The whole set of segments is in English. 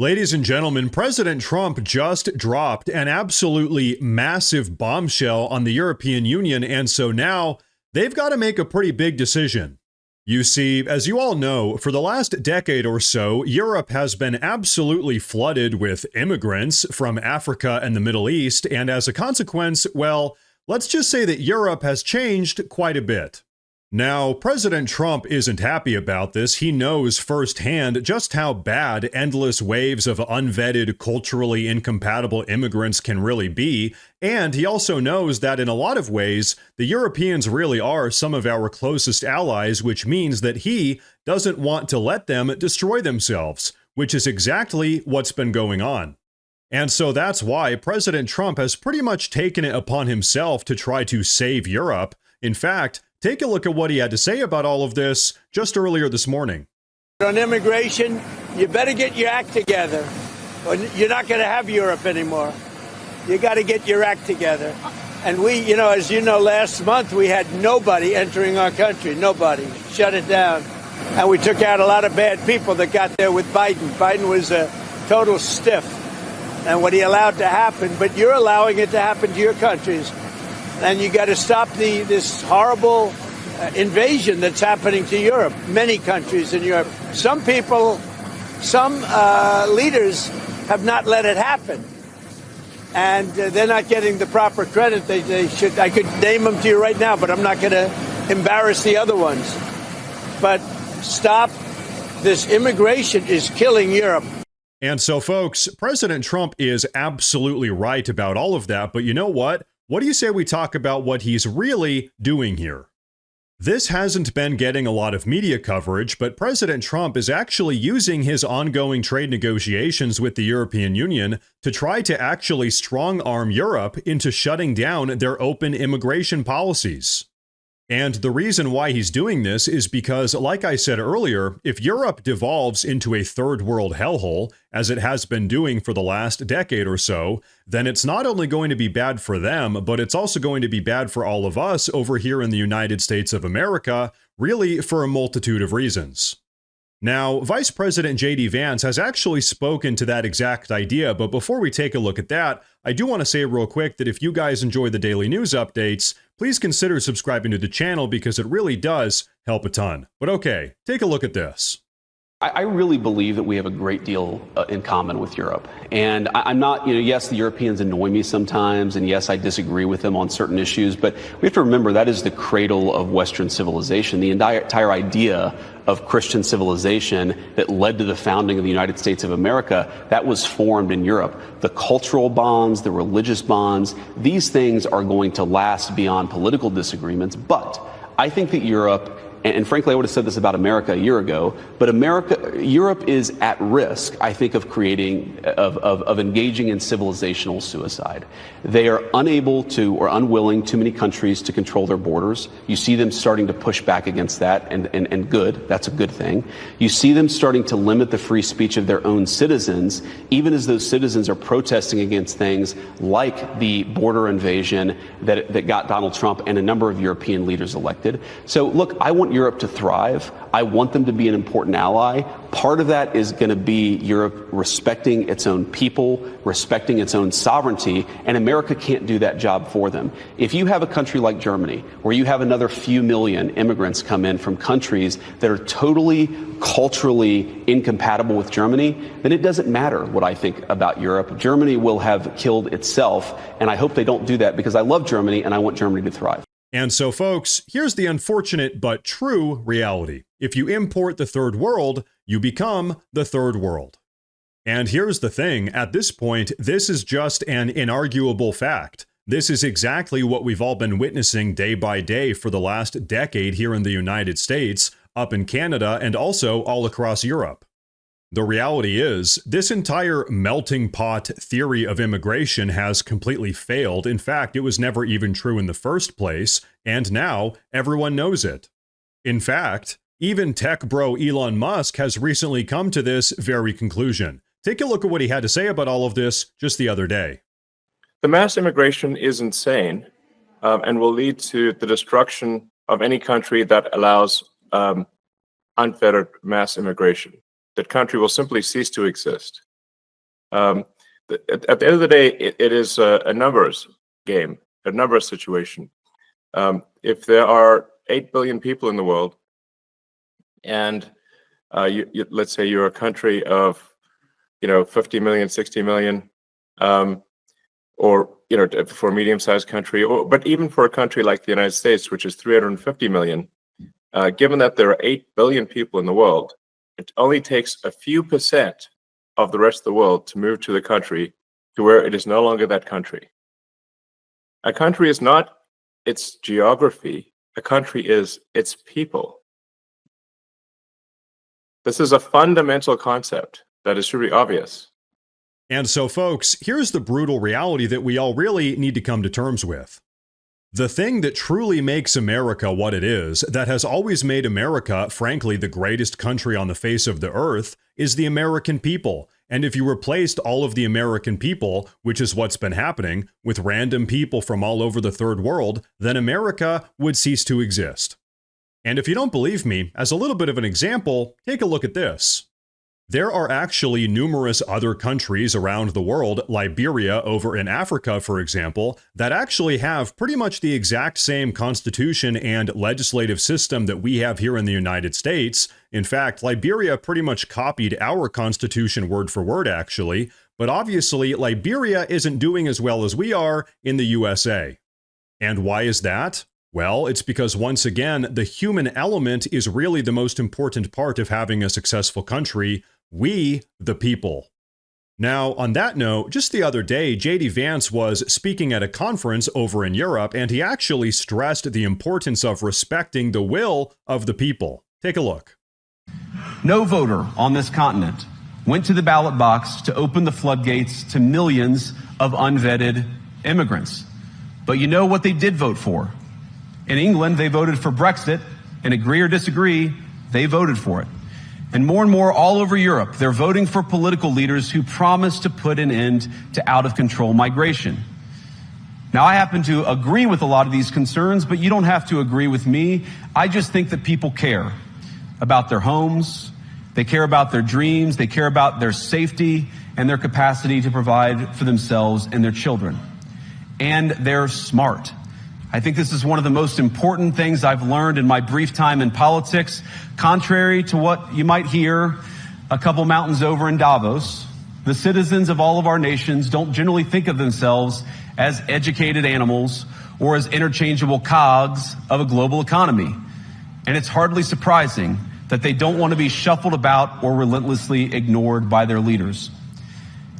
Ladies and gentlemen, President Trump just dropped an absolutely massive bombshell on the European Union, and so now they've got to make a pretty big decision. You see, as you all know, for the last decade or so, Europe has been absolutely flooded with immigrants from Africa and the Middle East, and as a consequence, well, let's just say that Europe has changed quite a bit. Now, President Trump isn't happy about this. He knows firsthand just how bad endless waves of unvetted, culturally incompatible immigrants can really be, and he also knows that in a lot of ways, the Europeans really are some of our closest allies, which means that he doesn't want to let them destroy themselves, which is exactly what's been going on. And so that's why President Trump has pretty much taken it upon himself to try to save Europe. In fact, take a look at what he had to say about all of this just earlier this morning. On immigration, you better get your act together, or you're not going to have Europe anymore. You got to get your act together. And we, as you know, last month we had nobody entering our country, nobody. Shut it down. And we took out a lot of bad people that got there with Biden. Biden was a total stiff. And what he allowed to happen, but you're allowing it to happen to your countries. And you got to stop this horrible invasion that's happening to Europe, many countries in Europe. Some people, some leaders have not let it happen. And they're not getting the proper credit they should. I could name them to you right now, but I'm not going to embarrass the other ones. But stop. This immigration is killing Europe. And so, folks, President Trump is absolutely right about all of that. But you know what? What do you say we talk about what he's really doing here? This hasn't been getting a lot of media coverage, but President Trump is actually using his ongoing trade negotiations with the European Union to try to actually strong-arm Europe into shutting down their open immigration policies. And the reason why he's doing this is because, like I said earlier, if Europe devolves into a third world hellhole, as it has been doing for the last decade or so, then it's not only going to be bad for them, but it's also going to be bad for all of us over here in the United States of America, really for a multitude of reasons. Now, Vice President J.D. Vance has actually spoken to that exact idea, but before we take a look at that, I do want to say real quick that if you guys enjoy the daily news updates, please consider subscribing to the channel because it really does help a ton. But okay, take a look at this. I really believe that we have a great deal in common with Europe. And I'm not, yes, the Europeans annoy me sometimes, and yes, I disagree with them on certain issues, but we have to remember that is the cradle of Western civilization. The entire idea of Christian civilization that led to the founding of the United States of America, that was formed in Europe. The cultural bonds, the religious bonds, these things are going to last beyond political disagreements, but I think that Europe, and frankly, I would have said this about America a year ago, but Europe is at risk, I think, of engaging in civilizational suicide. They are unable to, or unwilling, too many countries to control their borders. You see them starting to push back against that, and good, that's a good thing. You see them starting to limit the free speech of their own citizens, even as those citizens are protesting against things like the border invasion that got Donald Trump and a number of European leaders elected. So look, I want Europe to thrive. I want them to be an important ally. Part of that is going to be Europe respecting its own people, respecting its own sovereignty, and America can't do that job for them. If you have a country like Germany, where you have another few million immigrants come in from countries that are totally culturally incompatible with Germany, then it doesn't matter what I think about Europe. Germany will have killed itself, and I hope they don't do that because I love Germany and I want Germany to thrive. And so, folks, here's the unfortunate but true reality. If you import the third world, you become the third world. And here's the thing, at this point, this is just an inarguable fact. This is exactly what we've all been witnessing day by day for the last decade here in the United States, up in Canada, and also all across Europe. The reality is, this entire melting pot theory of immigration has completely failed. In fact, it was never even true in the first place, and now everyone knows it. In fact, even tech bro Elon Musk has recently come to this very conclusion. Take a look at what he had to say about all of this just the other day. The mass immigration is insane and will lead to the destruction of any country that allows unfettered mass immigration. That country will simply cease to exist. Um, at the end of the day, it is a numbers game, a numbers situation. If there are 8 billion people in the world, and let's say you're a country of 50 million, 60 million, or for a medium-sized country, but even for a country like the United States, which is 350 million, given that there are 8 billion people in the world, it only takes a few percent of the rest of the world to move to the country to where it is no longer that country. A country is not its geography. A country is its people. This is a fundamental concept that is truly obvious. And so, folks, here's the brutal reality that we all really need to come to terms with. The thing that truly makes America what it is, that has always made America, frankly, the greatest country on the face of the earth, is the American people. And if you replaced all of the American people, which is what's been happening, with random people from all over the third world, then America would cease to exist. And if you don't believe me, as a little bit of an example, take a look at this. There are actually numerous other countries around the world, Liberia over in Africa, for example, that actually have pretty much the exact same constitution and legislative system that we have here in the United States. In fact, Liberia pretty much copied our constitution word for word, actually, but obviously Liberia isn't doing as well as we are in the USA. And why is that? Well, it's because, once again, the human element is really the most important part of having a successful country. We, the people. Now, on that note, just the other day, J.D. Vance was speaking at a conference over in Europe, and he actually stressed the importance of respecting the will of the people. Take a look. No voter on this continent went to the ballot box to open the floodgates to millions of unvetted immigrants. But you know what they did vote for? In England, they voted for Brexit, and agree or disagree, they voted for it. And more all over Europe, they're voting for political leaders who promise to put an end to out-of-control migration. Now, I happen to agree with a lot of these concerns, but you don't have to agree with me. I just think that people care about their homes, they care about their dreams, they care about their safety and their capacity to provide for themselves and their children. And they're smart. I think this is one of the most important things I've learned in my brief time in politics. Contrary to what you might hear a couple mountains over in Davos, the citizens of all of our nations don't generally think of themselves as educated animals or as interchangeable cogs of a global economy. And it's hardly surprising that they don't want to be shuffled about or relentlessly ignored by their leaders.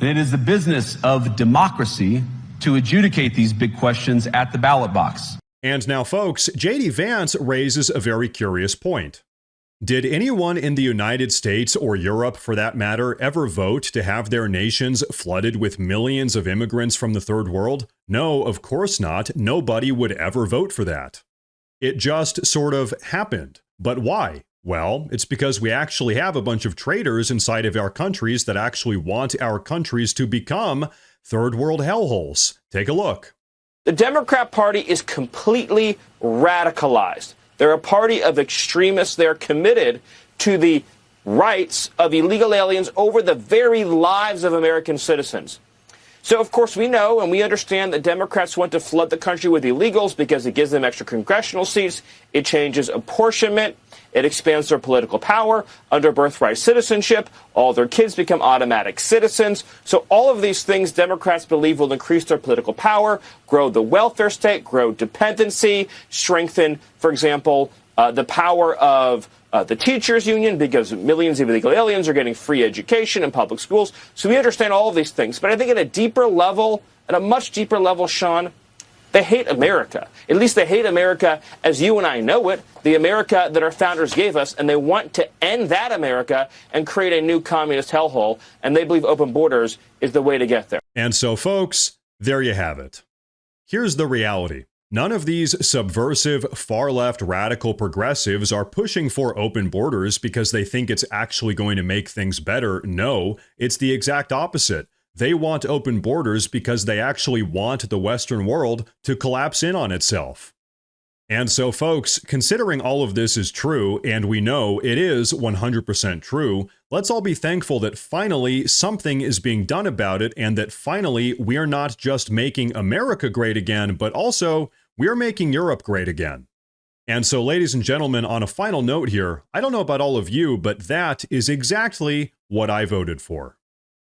And it is the business of democracy to adjudicate these big questions at the ballot box. And now, folks, J.D. Vance raises a very curious point. Did anyone in the United States, or Europe for that matter, ever vote to have their nations flooded with millions of immigrants from the third world? No, of course not. Nobody would ever vote for that. It just sort of happened. But why? Well, it's because we actually have a bunch of traitors inside of our countries that actually want our countries to become third world hellholes. Take a look. The Democrat Party is completely radicalized. They're a party of extremists. They're committed to the rights of illegal aliens over the very lives of American citizens. So, of course, we know and we understand that Democrats want to flood the country with illegals because it gives them extra congressional seats. It changes apportionment. It expands their political power under birthright citizenship. All their kids become automatic citizens. So all of these things Democrats believe will increase their political power, grow the welfare state, grow dependency, strengthen, for example, the power of the teachers union, because millions of illegal aliens are getting free education in public schools. So we understand all of these things. But I think at a deeper level, at a much deeper level, Sean, they hate America. At least they hate America as you and I know it, the America that our founders gave us, and they want to end that America and create a new communist hellhole, and they believe open borders is the way to get there. And so, folks, there you have it. Here's the reality. None of these subversive, far-left, radical progressives are pushing for open borders because they think it's actually going to make things better. No, it's the exact opposite. They want open borders because they actually want the Western world to collapse in on itself. And so, folks, considering all of this is true, and we know it is 100% true, let's all be thankful that finally something is being done about it, and that finally we're not just making America great again, but also we're making Europe great again. And so, ladies and gentlemen, on a final note here, I don't know about all of you, but that is exactly what I voted for.